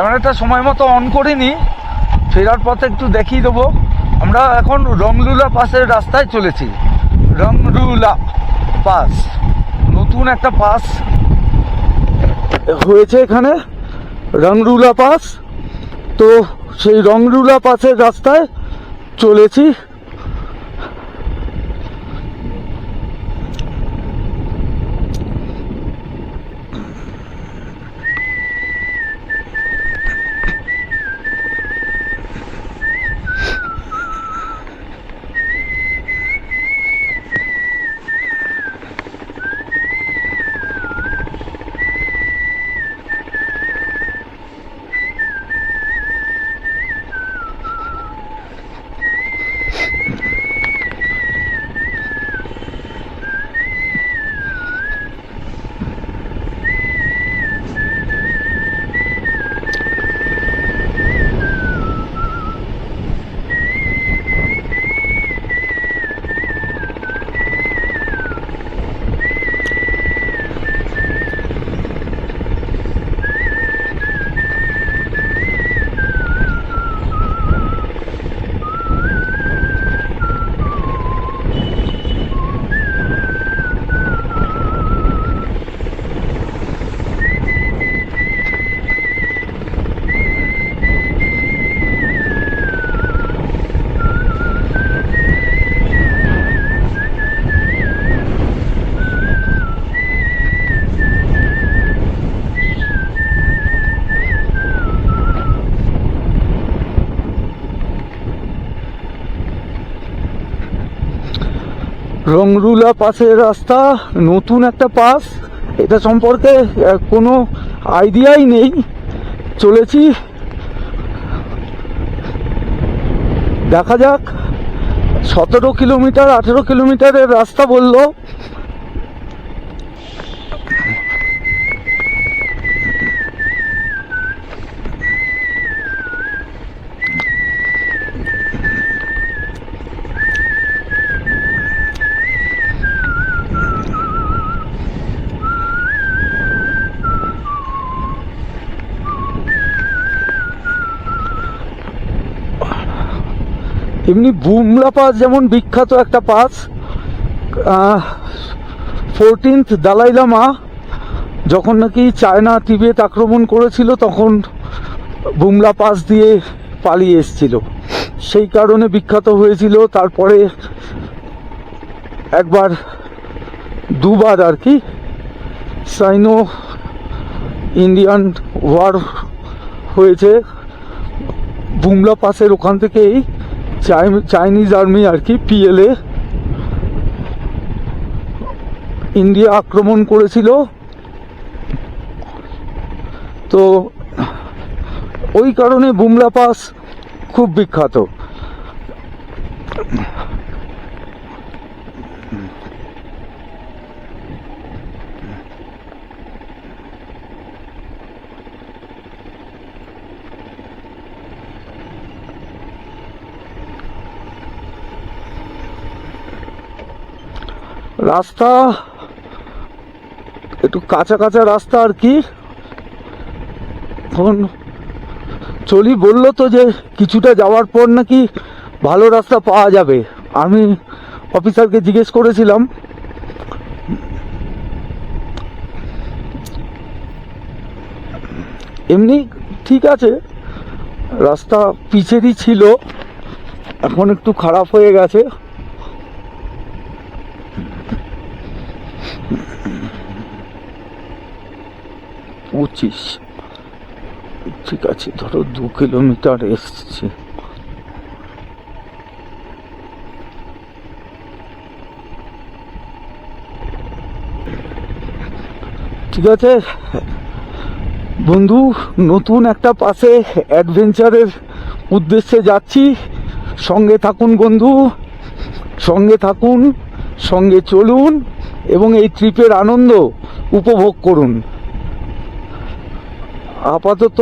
ক্যামেরাটা সময় মতো অন করিনি, ফেরার পথে একটু দেখিয়ে দেবো। আমরা এখন রংরুলা পাসের রাস্তায় চলেছি। রংরুলা পাস, নতুন একটা পাস হয়েছে এখানে, রংরুলা পাস। তো সেই রংরুলা পাসের রাস্তায় চলেছি। রংরুলা পাসের রাস্তা, নতুন একটা পাস, এটা সম্পর্কে কোনো আইডিয়াই নেই। চলেছি, দেখা যাক। 17 কিলোমিটার 18 কিলোমিটারের রাস্তা বললো। এমনি বুমলা পাস যেমন বিখ্যাত একটা পাস, 14th দালাই লামা যখন নাকি চায়না তিবেত আক্রমণ করেছিল তখন বুমলা পাস দিয়ে পালিয়ে এসেছিল, সেই কারণে বিখ্যাত হয়েছিল। তারপরে একবার দুবার আর কি সাইনো ইন্ডিয়ান ওয়ার হয়েছে, বুমলা পাসের ওখান থেকেই চাইনিজ আর্মি আর কি পিএলএ ইন্ডিয়া আক্রমণ করেছিল। তো ওই কারণে বুমলা পাস খুব বিখ্যাত। রাস্তা একটু কাঁচা কাঁচা রাস্তা আর কি। এখন চলি, বললো তো যে কিছুটা যাওয়ার পর নাকি ভালো রাস্তা পাওয়া যাবে। আমি অফিসারকে জিজ্ঞেস করেছিলাম, এমনি ঠিক আছে, রাস্তা পিচেরই ছিল, এখন একটু খারাপ হয়ে গেছে। 25, ঠিক আছে, ধরো 2 কিলোমিটার এসছি। ঠিক আছে বন্ধু, নতুন একটা পাশে অ্যাডভেঞ্চারের উদ্দেশ্যে যাচ্ছি। সঙ্গে থাকুন বন্ধু, সঙ্গে থাকুন, সঙ্গে চলুন এবং এই ট্রিপের আনন্দ উপভোগ করুন। আপাতত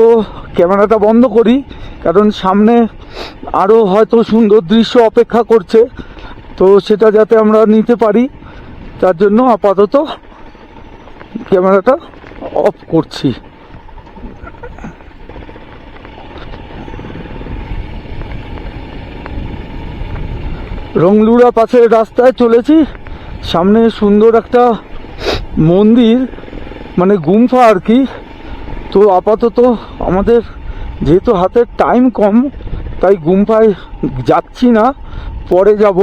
ক্যামেরাটা বন্ধ করি, কারণ সামনে আরও হয়তো সুন্দর দৃশ্য অপেক্ষা করছে, তো সেটা যাতে আমরা নিতে পারি তার জন্য আপাতত ক্যামেরাটা অফ করছি। রংলুড়া পাশের রাস্তায় চলেছি। সামনে সুন্দর একটা মন্দির, মানে গুম্ফা আর কি। তো আপাতত আমাদের যেহেতু হাতে টাইম কম, তাই গুম্ফায় যাচ্ছি না, পরে যাব।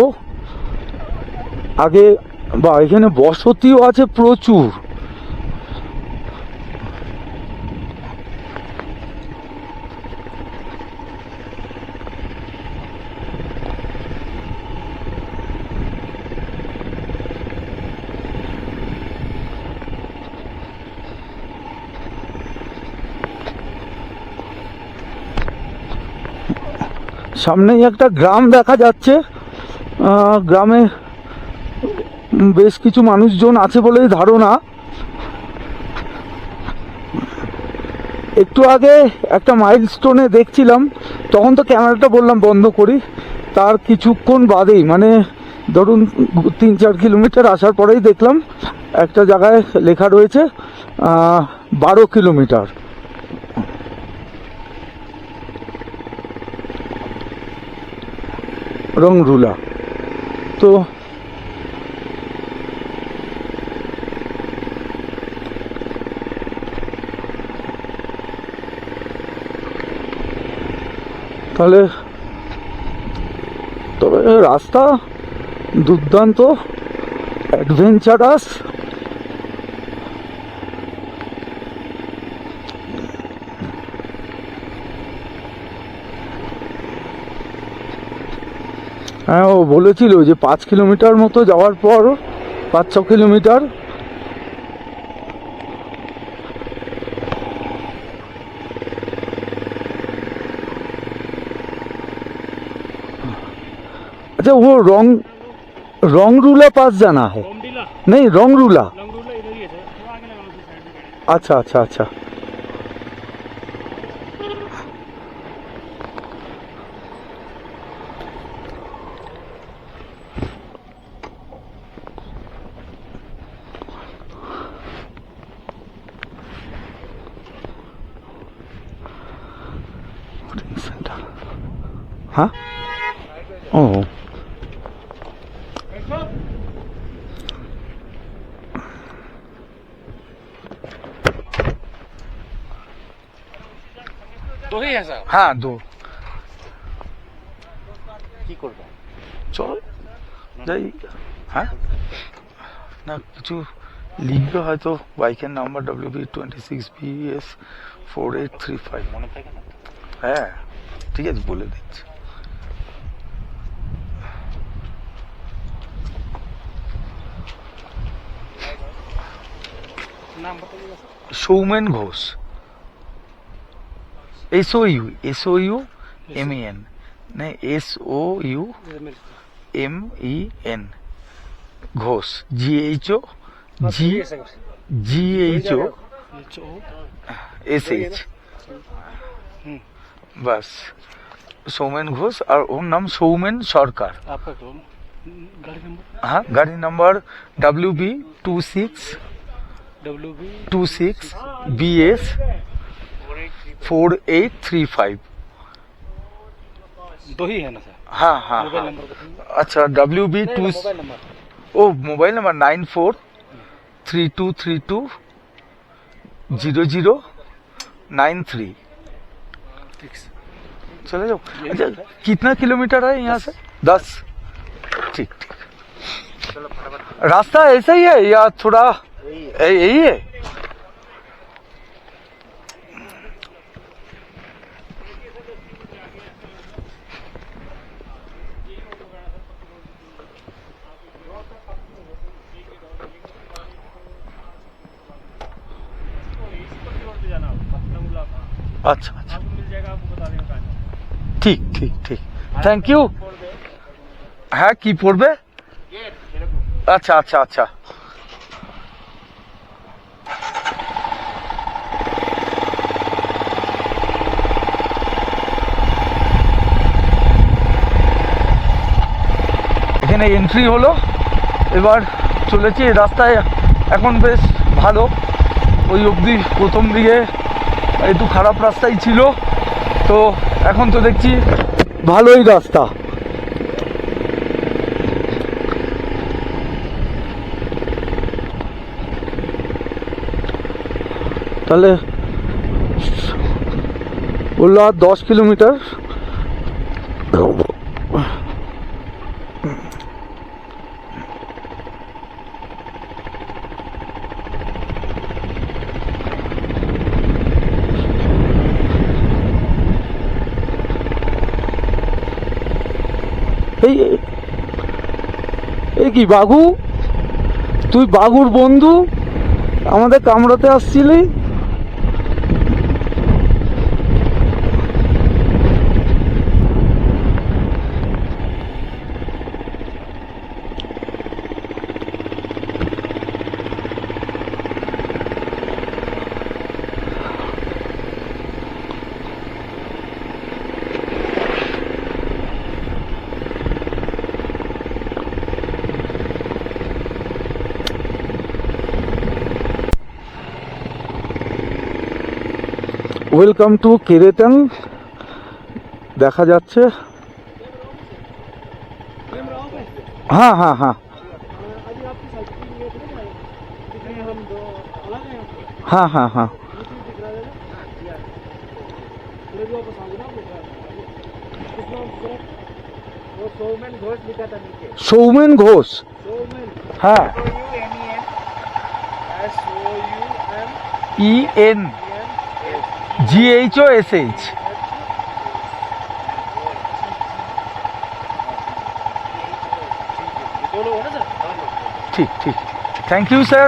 আগে বা এখানে বসতিও আছে প্রচুর। সামনেই একটা গ্রাম দেখা যাচ্ছে। গ্রামে বেশ কিছু মানুষজন আছে বলেই ধারণা। একটু আগে একটা মাইলস্টোনে দেখছিলাম, তখন তো ক্যামেরাটা বললাম বন্ধ করি। তার কিছুক্ষণ বাদেই, মানে ধরুন 3-4 কিলোমিটার আসার পরেই দেখলাম একটা জায়গায় লেখা রয়েছে 12 কিলোমিটার। রংরুলা। তো তাহলে তবে রাস্তা দুর্দান্ত, অ্যাডভেঞ্চারাস। হ্যাঁ, ও বলেছিল যে 5 কিলোমিটার মতো যাওয়ার পর, 5-6 কিলোমিটার अच्छा वो रोंगरूला पास जाना है? नहीं, रोंगरूला। अच्छा अच्छा अच्छा। हाँ, ओ दो ही है सर। हाँ, दो। কি করবে? চল যাই। হ্যাঁ, না কিছু লিখবে হয়তো। বাইকের নাম্বার WB26BS4835। মনে থাকে না? হ্যাঁ ঠিক আছে, বলে দিচ্ছি। নাম বলে দাও। সৌমেন ঘোষ। SOUMEN, नहीं SOUMEN घोष, GHO SH, बस सौमेन घोष। और ओर नाम सौमेन सरकार। आपका तो गाड़ी नंबर? हाँ, गाड़ी नंबर WB26BS 4835। दो ही है ना सर? हाँ हाँ मोबाइल हाँ। नंबर बताइए। अच्छा, WB2 मोबाइल नंबर। ओ मोबाइल नंबर 9432320093। ठीक है। चले जाओ। अच्छा, कितना किलोमीटर है यहाँ से? 10। ठीक ठीक। रास्ता ऐसा ही है या थोड़ा यही है? अच्छा अच्छा, ठीक ठीक ठीक, थैंक यू। হ্যাঁ, কি পড়বে? আচ্ছা আচ্ছা আচ্ছা। এখানে এন্ট্রি হলো, এবার চলেছি। রাস্তায় এখন বেশ ভালো, ওই অবধি প্রথম দিকে একটু খারাপ রাস্তাই ছিল, তো এখন তো দেখছি ভালোই রাস্তা। তাহলে বললো আর 10 কিলোমিটার। এই এই কি বাঘু, তুই বাঘুর বন্ধু আমাদের কামড়াতে আসছিলি? Welcome to কেরেটাং। দেখা যাচ্ছে, হ্যাঁ হ্যাঁ হ্যাঁ हाँ हाँ हाँ सौमेन घोष, हाँ ENGHOSH। ठीक ठीक, थैंक यू सर।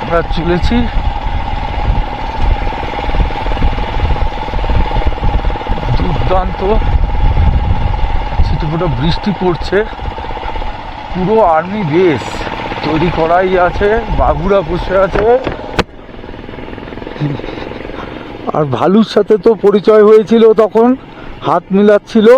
আমরা চলেছি দুর্দান্ত, ছিটেফোঁটা বৃষ্টি পড়ছে, পুরো আর্মি বেস তৈরি করাই আছে, বাঘুরা বসে আছে। আর ভালুর সাথে তো পরিচয় হয়েছিল, তখন হাত মিলাচ্ছিল।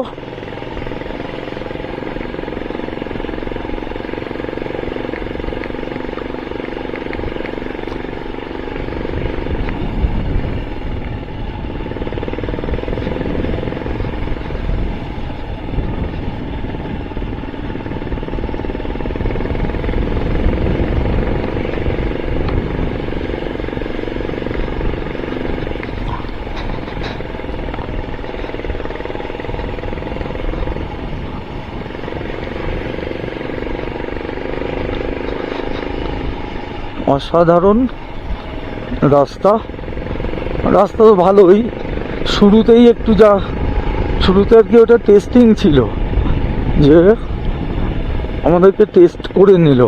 অসাধারণ রাস্তা, রাস্তা তো ভালোই। শুরুতেই একটু শুরুতে আর কি ওটা টেস্টিং ছিল, যে আমাদেরকে টেস্ট করে নিল।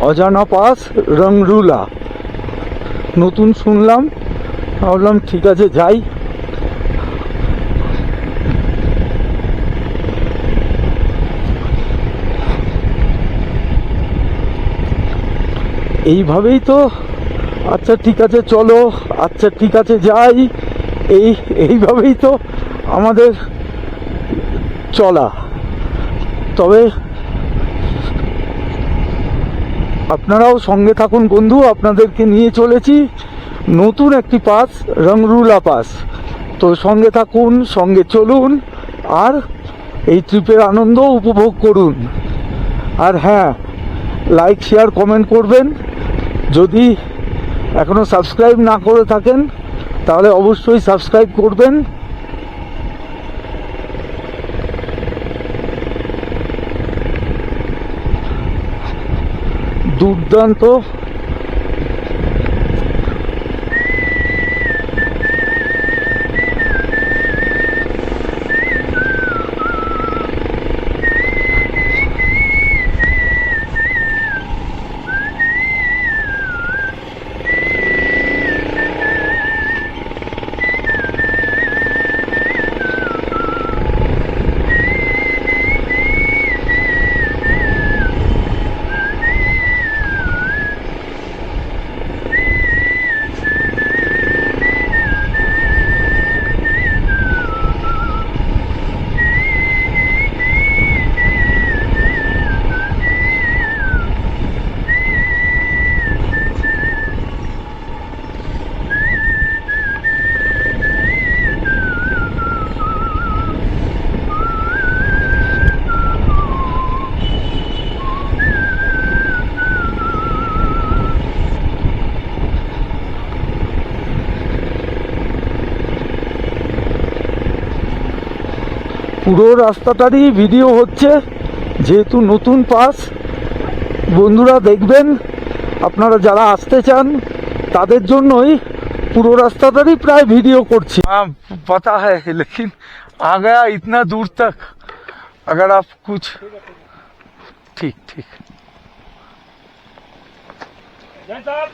অজানা পাস রংরুলা, নতুন শুনলাম, ভাবলাম ঠিক আছে যাই। এইভাবেই তো, আচ্ছা ঠিক আছে চলো, আচ্ছা ঠিক আছে যাই, এইভাবেই তো আমাদের চলা। তবে আপনারাও সঙ্গে থাকুন বন্ধু, আপনাদেরকে নিয়ে চলেছি নতুন একটি পাস, রংরুলা পাস। তো সঙ্গে থাকুন, সঙ্গে চলুন, আর এই ট্রিপের আনন্দ উপভোগ করুন। আর হ্যাঁ, লাইক শেয়ার কমেন্ট করবেন। যদি এখনও সাবস্ক্রাইব না করে থাকেন তাহলে অবশ্যই সাবস্ক্রাইব করবেন। দুর্দান্ত পুরো রাস্তাটারই ভিডিও হচ্ছে, যেহেতু নতুন পাস। বন্ধুরা দেখবেন, আপনারা যারা আসতে চান তাদের জন্যই পুরো রাস্তাটারই প্রায় ভিডিও করছি। हाँ पता है, लेकिन आ गया इतना दूर तक, अगर आप कुछ ठीक ठीक। जय साहब।